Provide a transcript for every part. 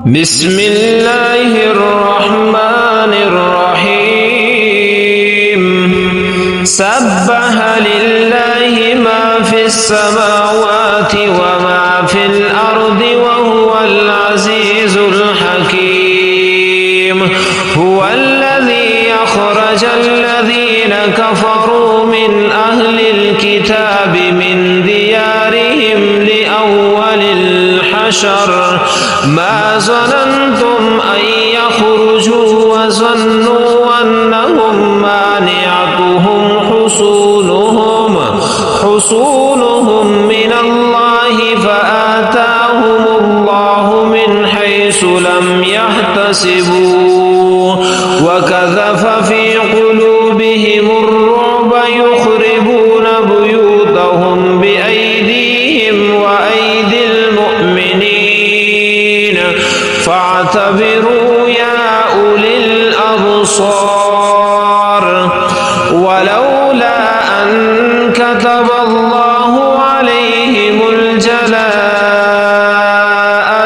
بسم الله الرحمن الرحيم سبح لله ما في السماوات وما في الأرض وهو العزيز الحكيم هو الذي أخرج الذين كفروا من أهل الكتاب من ديارهم لأول الحشر ما ظننتم أن يخرجوا وظنوا أنهم مانعتهم حصونهم من الله فآتاهم الله من حيث لم يحتسبوا وكذف في قلوبهم الرعب يخربون بيوتهم بأيديهم وأيدي المؤمنين فاعتبروا يا أولي الأبصار ولولا أن كتب الله عليهم الجلاء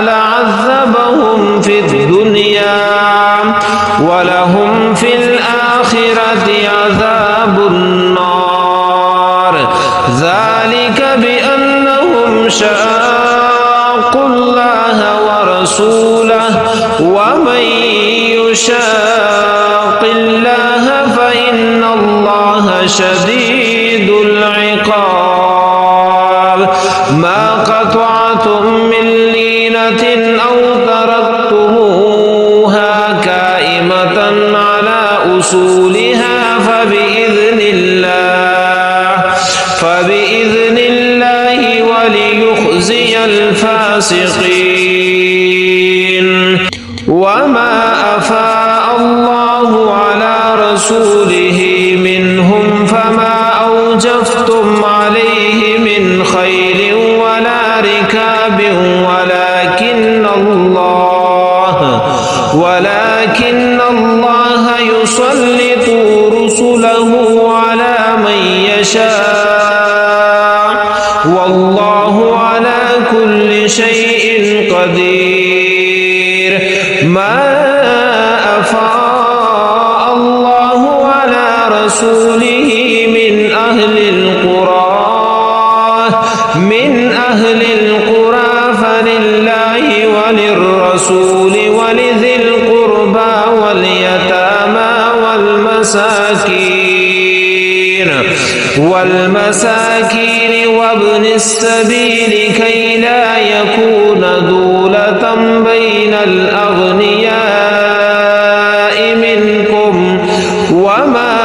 لعذبهم في الدنيا ولهم في الآخرة عذاب النار ذلك بأنهم شاقوا الله ورسوله ومن يشاق الله فإن الله شديد العقاب ما قطعتم من لينة أو تركتموها كائمة على أصولها فبإذن الله وليخزي الفاسقين وما أفاء الله على رسوله منهم فما أوجفتم عليه من خيل ولا ركاب ولكن الله يسلط رسله على من يشاء والله على كل شيء قدير ما أفاء الله على رسوله من أهل القرى فلله وللرسول ولذي القربى واليتامى والمساكين وابن السبيل كي لا يكون دولة بين الأغنياء منكم وما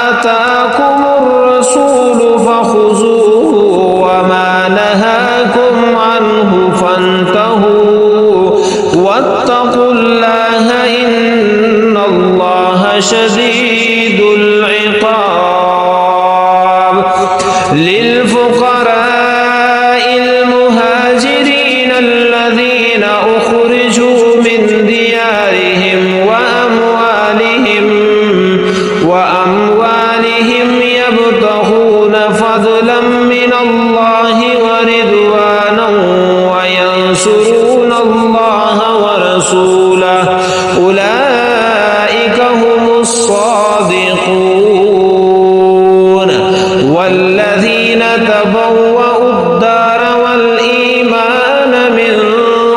آتاكم الرسول فخذوه وما نهاكم عنه فانتهوا واتقوا الله إن الله شديد العقاب للفقراء المهاجرين الذين أخرجوا من ديارهم وأموالهم يبتغون فضلا من الله ورضوانا وينصرون الله ورسوله أولئك هم الصادقون والذين تبوأوا الدار والإيمان من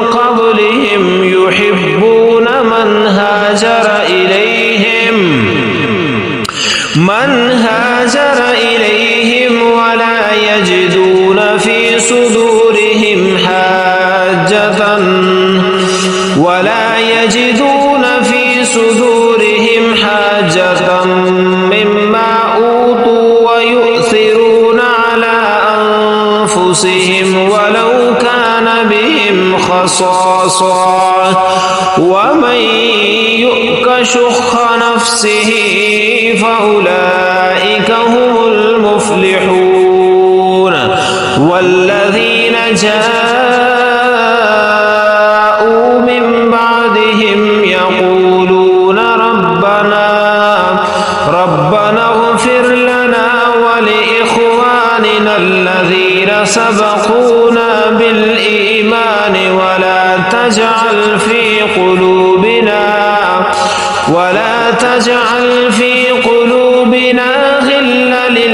قبلهم يحبون من هاجر إليهم ولا يجدون في صدورهم حاجة مما أوتوا ويؤثرون على أنفسهم ولو كان بهم خصاصة ومن يؤك شح نفسه فأولئك هم المفلحون والذين جاءوا من بعدهم يقولون ربنا اغفر لنا ولإخواننا الذين سبقونا بالإيمان ولا تجعل تجعل في قلوبنا غلا